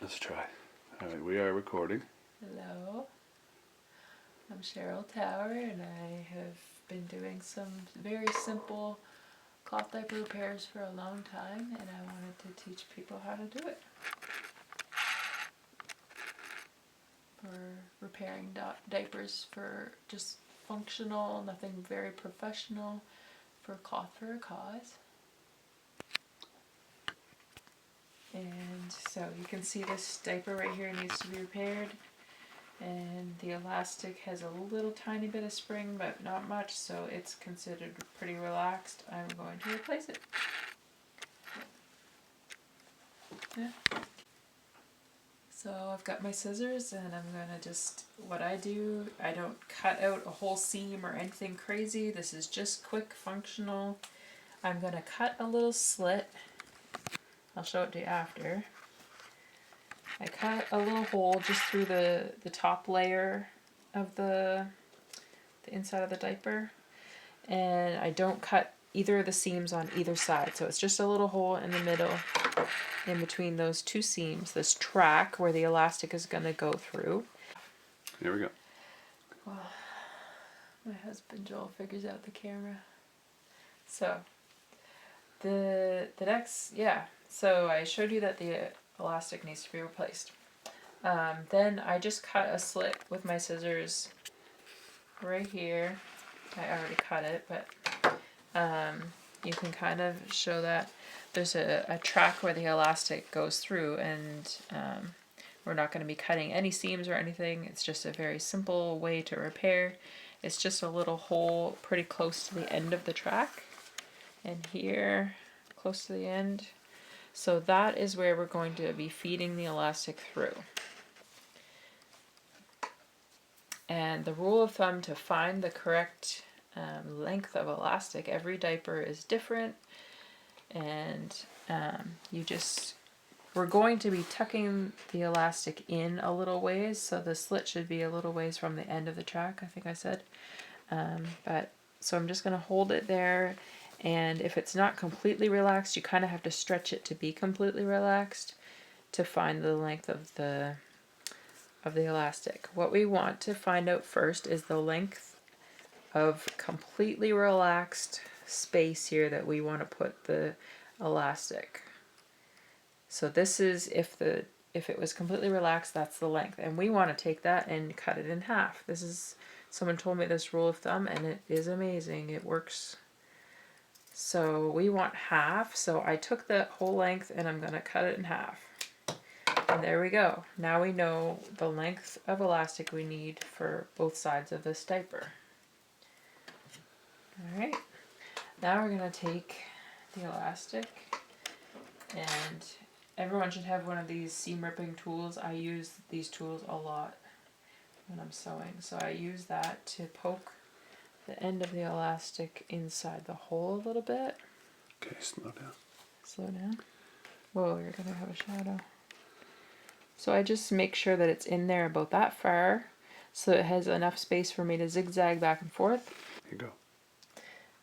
Let's try. Alright, we are recording. Hello, I'm Cheryl Tower and I have been doing some very simple cloth diaper repairs for a long time and I wanted to teach people how to do it. For repairing diapers for just functional, nothing very professional, for cloth for a cause. And so you can see this diaper right here needs to be repaired. And the elastic has a little tiny bit of spring, but not much, so it's considered pretty relaxed. I'm going to replace it. Yeah. So I've got my scissors and I'm gonna just, what I do, I don't cut out a whole seam or anything crazy. This is just quick, functional. I'm gonna cut a little slit. I'll show it to you after. I cut a little hole just through the top layer of the inside of the diaper, and I don't cut either of the seams on either side, so it's just a little hole in the middle in between those two seams, this track where the elastic is going to go through. Here we go. Well, my husband Joel figures out the camera. So the next, so I showed you that the elastic needs to be replaced. Then I just cut a slit with my scissors right here. I already cut it, but you can kind of show that there's a track where the elastic goes through, and we're not going to be cutting any seams or anything. It's just a very simple way to repair. It's just a little hole pretty close to the end of the track, and here close to the end. So that is where we're going to be feeding the elastic through. And the rule of thumb to find the correct length of elastic, every diaper is different, and we're going to be tucking the elastic in a little ways, so the slit should be a little ways from the end of the track, I think I said. So I'm just going to hold it there, and if it's not completely relaxed, you kind of have to stretch it to be completely relaxed to find the length of the elastic. What we want to find out first is the length of completely relaxed space here that we want to put the elastic. So this is if it was completely relaxed, that's the length, and we want to take that and cut it in half. This is, someone told me this rule of thumb and it is amazing. It works. So we want half, so I took the whole length and I'm going to cut it in half. And there we go. Now we know the length of elastic we need for both sides of this diaper. Alright, now we're going to take the elastic, and everyone should have one of these seam ripping tools. I use these tools a lot when I'm sewing, so I use that to poke the end of the elastic inside the hole a little bit. Okay, slow down. Slow down. Whoa, you're going to have a shadow. So I just make sure that it's in there about that far, so it has enough space for me to zigzag back and forth. Here you go.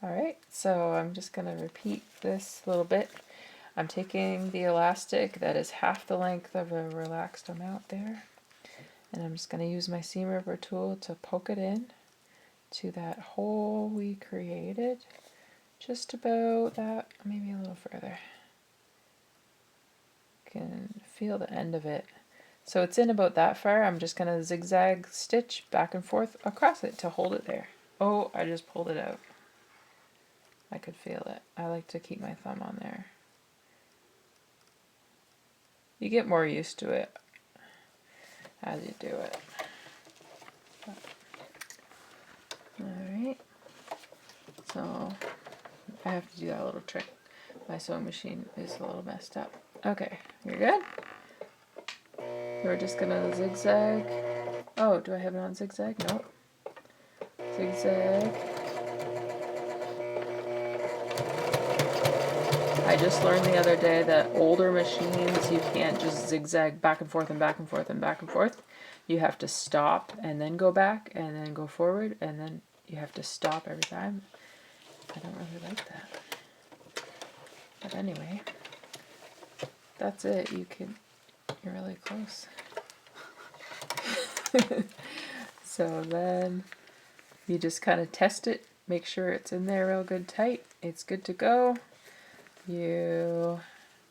Alright, so I'm just going to repeat this a little bit. I'm taking the elastic that is half the length of a relaxed amount there, and I'm just going to use my seam ripper tool to poke it in to that hole we created. Just about that, maybe a little further. You can feel the end of it. So it's in about that far. I'm just going to zigzag stitch back and forth across it to hold it there. Oh, I just pulled it out. I could feel it. I like to keep my thumb on there. You get more used to it as you do it. Alright. So I have to do that little trick. My sewing machine is a little messed up. Okay, you're good? We're just gonna zigzag. Oh, do I have it on zigzag? Nope. Zigzag. I just learned the other day that older machines, you can't just zigzag back and forth and back and forth and back and forth. You have to stop and then go back and then go forward, and then you have to stop every time. I don't really like that. But anyway, that's it. You can You're really close. So then you just kind of test it, make sure it's in there real good tight. It's good to go. You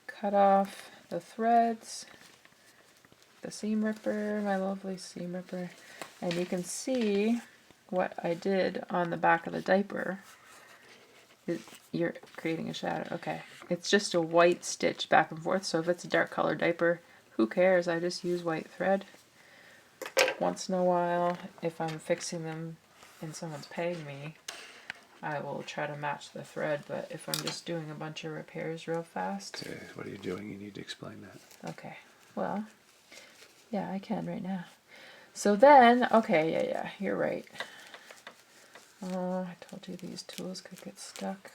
cut off the threads, the seam ripper, my lovely seam ripper, and you can see what I did on the back of the diaper. You're creating a shadow. Okay. It's just a white stitch back and forth, so if it's a dark colored diaper, who cares? I just use white thread. Once in a while, if I'm fixing them and someone's paying me, I will try to match the thread, but if I'm just doing a bunch of repairs real fast. Okay, what are you doing? You need to explain that. Okay. Well, yeah, I can right now. So then, okay, yeah, you're right. Oh, I told you these tools could get stuck.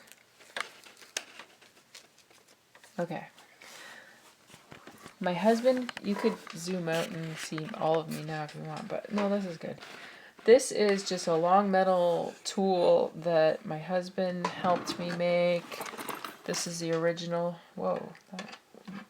Okay. My husband, you could zoom out and see all of me now if you want, but no, this is good. This is just a long metal tool that my husband helped me make. This is the original, whoa,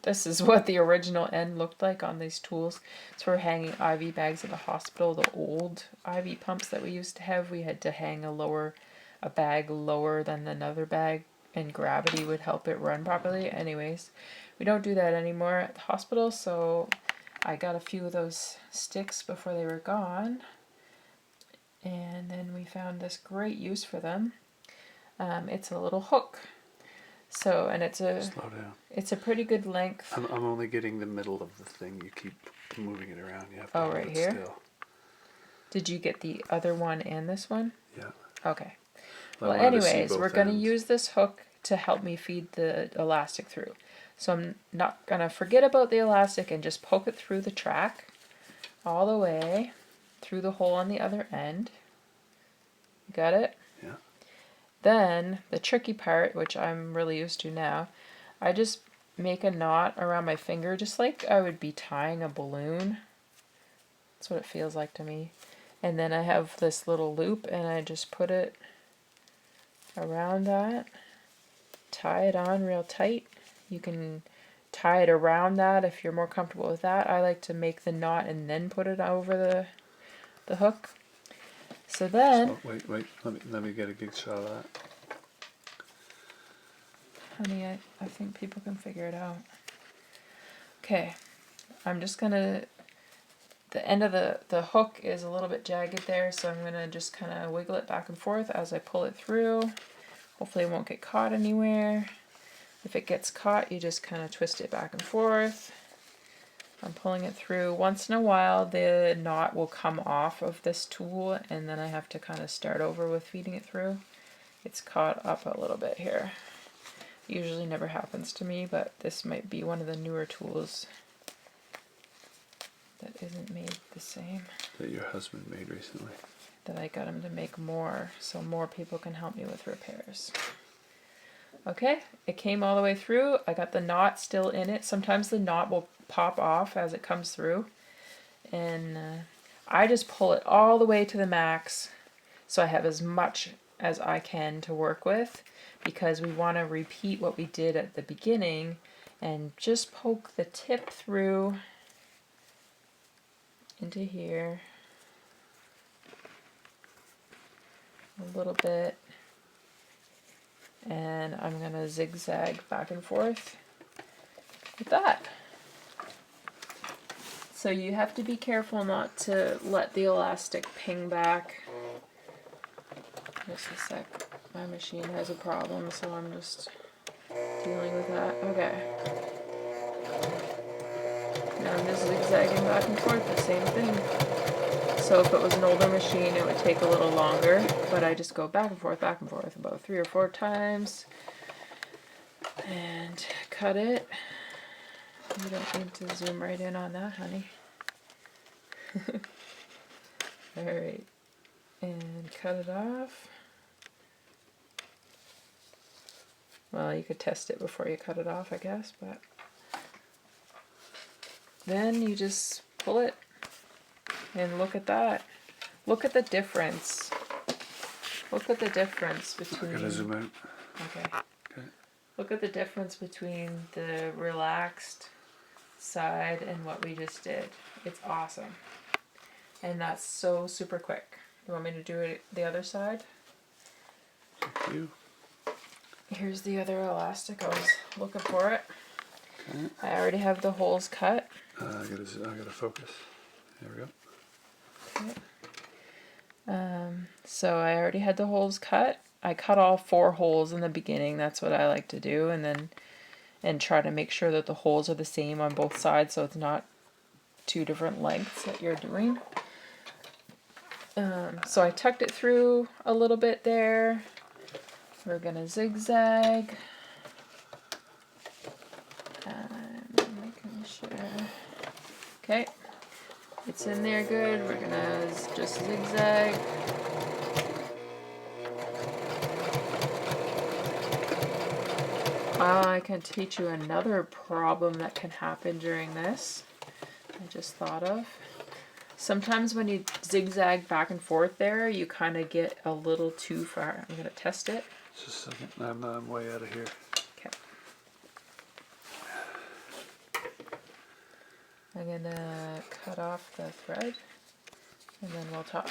this is what the original end looked like on these tools. It's for hanging IV bags at the hospital. The old IV pumps that we used to have, we had to hang a bag lower than another bag, and gravity would help it run properly. Anyways, we don't do that anymore at the hospital, so I got a few of those sticks before they were gone. And then we found this great use for them. It's a little hook. So, and Slow down. it's a pretty good length. I'm only getting the middle of the thing. You keep moving it around. You have to Oh, hold right it here? still. Did you get the other one and this one? Yeah. Okay. I Well, wanted to see anyways, both we're going to ends. use this hook to help me feed the elastic through. So I'm not going to forget about the elastic and just poke it through the track all the way through the hole on the other end. Got it? Yeah. Then the tricky part, which I'm really used to now, I just make a knot around my finger just like I would be tying a balloon. That's what it feels like to me. And then I have this little loop and I just put it around that, tie it on real tight. You can tie it around that if you're more comfortable with that. I like to make the knot and then put it over the hook. So then, So, wait. Let me get a good shot of that. honey, I think people can figure it out. Okay, I'm just gonna, the end of the hook is a little bit jagged there, so I'm gonna just kind of wiggle it back and forth as I pull it through. Hopefully it won't get caught anywhere. If it gets caught, you just kind of twist it back and forth. I'm pulling it through. Once in a while, the knot will come off of this tool, and then I have to kind of start over with feeding it through. It's caught up a little bit here. Usually never happens to me, but this might be one of the newer tools that isn't made the same. That your husband made recently. That I got him to make more, so more people can help me with repairs. Okay, it came all the way through. I got the knot still in it. Sometimes the knot will pop off as it comes through. And I just pull it all the way to the max so I have as much as I can to work with, because we want to repeat what we did at the beginning and just poke the tip through into here a little bit. And I'm going to zigzag back and forth with that. So you have to be careful not to let the elastic ping back. Just a sec. My machine has a problem, so I'm just dealing with that. Okay. Now I'm just zigzagging back and forth, the same thing. So if it was an older machine, it would take a little longer, but I just go back and forth about 3 or 4 times and cut it. You don't need to zoom right in on that, honey. Alright, and cut it off. Well, you could test it before you cut it off, I guess, but then you just pull it. And look at that. Look at the difference. Look at the difference between... I gotta zoom out. Okay. Okay. Look at the difference between the relaxed side and what we just did. It's awesome. And that's so super quick. You want me to do it the other side? Thank you. Here's the other elastic. I was looking for it. Okay. I already have the holes cut. I gotta focus. There we go. Okay. So I already had the holes cut. I cut all 4 holes in the beginning. That's what I like to do, and try to make sure that the holes are the same on both sides, so it's not 2 different lengths that you're doing. So I tucked it through a little bit there. We're gonna zigzag. Making sure. Okay, it's in there good. We're gonna just zigzag. I can teach you another problem that can happen during this. I just thought of. Sometimes when you zigzag back and forth there, you kind of get a little too far. I'm gonna test it. Just a second. I'm way out of here. Okay. I'm gonna cut off the thread, and then we'll talk.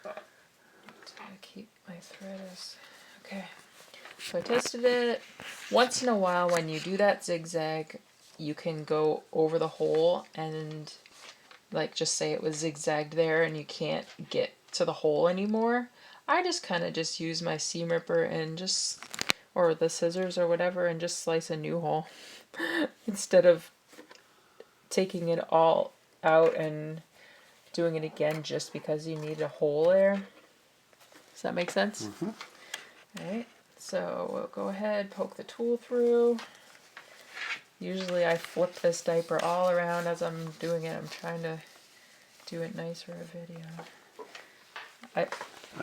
To keep my thread as okay. So I tested it. Once in a while, when you do that zigzag, you can go over the hole and like just say it was zigzagged there and you can't get to the hole anymore. I just kind of just use my seam ripper and just, or the scissors or whatever, and just slice a new hole instead of taking it all out and doing it again just because you need a hole there. Does that make sense? Mm-hmm. All right, so we'll go ahead, poke the tool through. Usually I flip this diaper all around as I'm doing it. I'm trying to do it nice for a video. I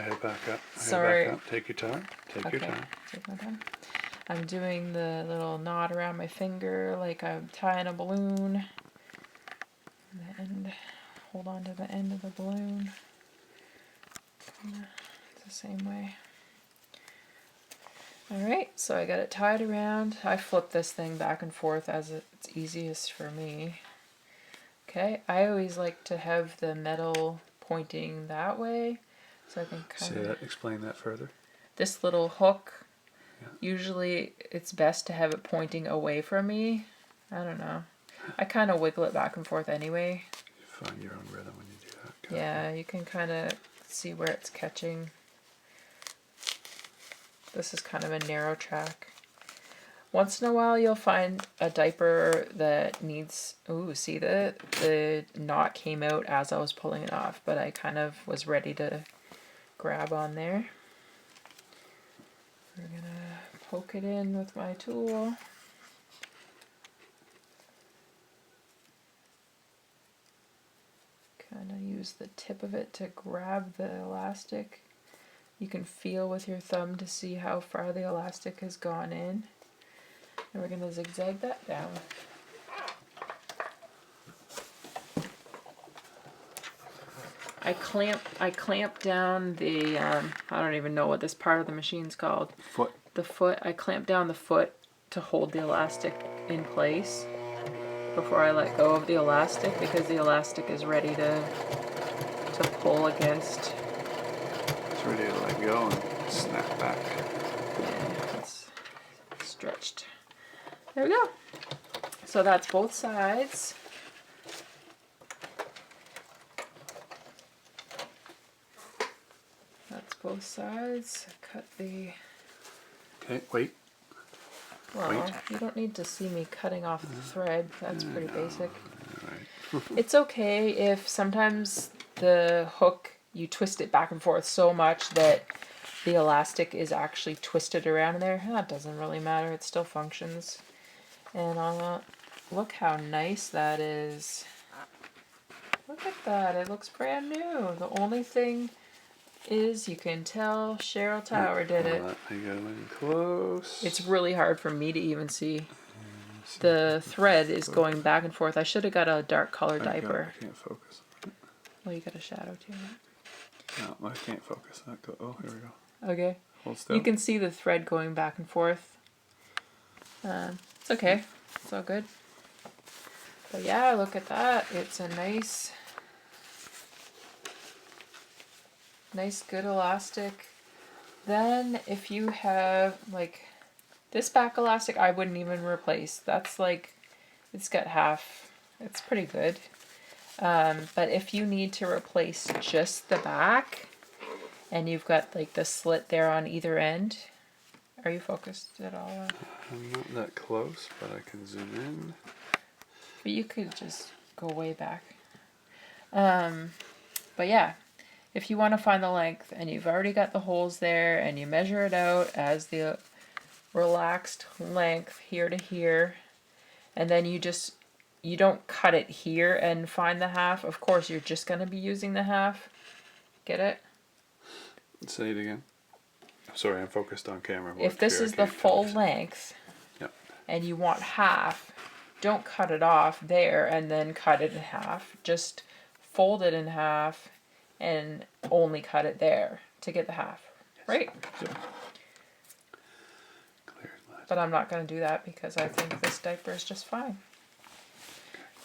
had back up. Sorry. Back up. Take your time. Take your time. Take my time. I'm doing the little knot around my finger like I'm tying a balloon. And hold on to the end of the balloon. It's the same way. Alright, so I got it tied around. I flip this thing back and forth as it's easiest for me. Okay, I always like to have the metal pointing that way, so I can kind of... Explain that further. This little hook, usually it's best to have it pointing away from me. I don't know. I kind of wiggle it back and forth anyway. You find your own rhythm when you do that. Yeah, you can kind of see where it's catching. This is kind of a narrow track. Once in a while you'll find a diaper that needs, ooh, see the knot came out as I was pulling it off, but I kind of was ready to grab on there. We're gonna poke it in with my tool. Kind of use the tip of it to grab the elastic. You can feel with your thumb to see how far the elastic has gone in. And we're going to zigzag that down. I clamp down the, I don't even know what this part of the machine's called. Foot. The foot. I clamp down the foot to hold the elastic in place before I let go of the elastic, because the elastic is ready to pull against. It's ready to let go and snap back. Yeah, it's stretched. There we go. So that's both sides. That's both sides. Cut the... Okay, wait. Well, Wait. you don't need to see me cutting off the thread. That's pretty basic. All right. It's okay if sometimes the hook, you twist it back and forth so much that the elastic is actually twisted around there. That doesn't really matter. It still functions. And look how nice that is. Look at that. It looks brand new. The only thing is you can tell Cheryl Tower did it. I got in close. It's really hard for me to even see. The thread is going back and forth. I should have got a dark color diaper. I can't focus. Well, you got a shadow too. No, I can't focus. Oh, here we go. Okay. Hold still. You can see the thread going back and forth. It's okay. It's all good. But yeah, look at that. It's a nice good elastic. Then if you have like this back elastic, I wouldn't even replace. That's like, it's got half. It's pretty good. But if you need to replace just the back and you've got like the slit there on either end, are you focused at all? I'm not that close, but I can zoom in. But you could just go way back. But yeah, if you want to find the length and you've already got the holes there and you measure it out as the relaxed length here to here, and then you don't cut it here and find the half. Of course, you're just going to be using the half. Get it? Say it again. Sorry, I'm focused on camera. If this is the full length, yep, and you want half, don't cut it off there and then cut it in half. Just fold it in half and only cut it there to get the half. Yes. Right? Yep. But I'm not going to do that because I think this diaper is just fine.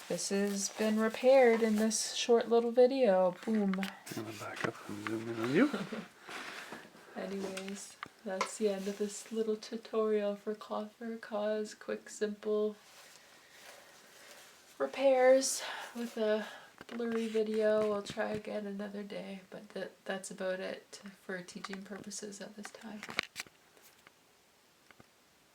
This has been repaired in this short little video. Boom. I'm going to back up and zoom in on you. Anyways, that's the end of this little tutorial for Cloth for a Cause. Quick, simple repairs with a blurry video. I'll try again another day, but that's about it for teaching purposes at this time.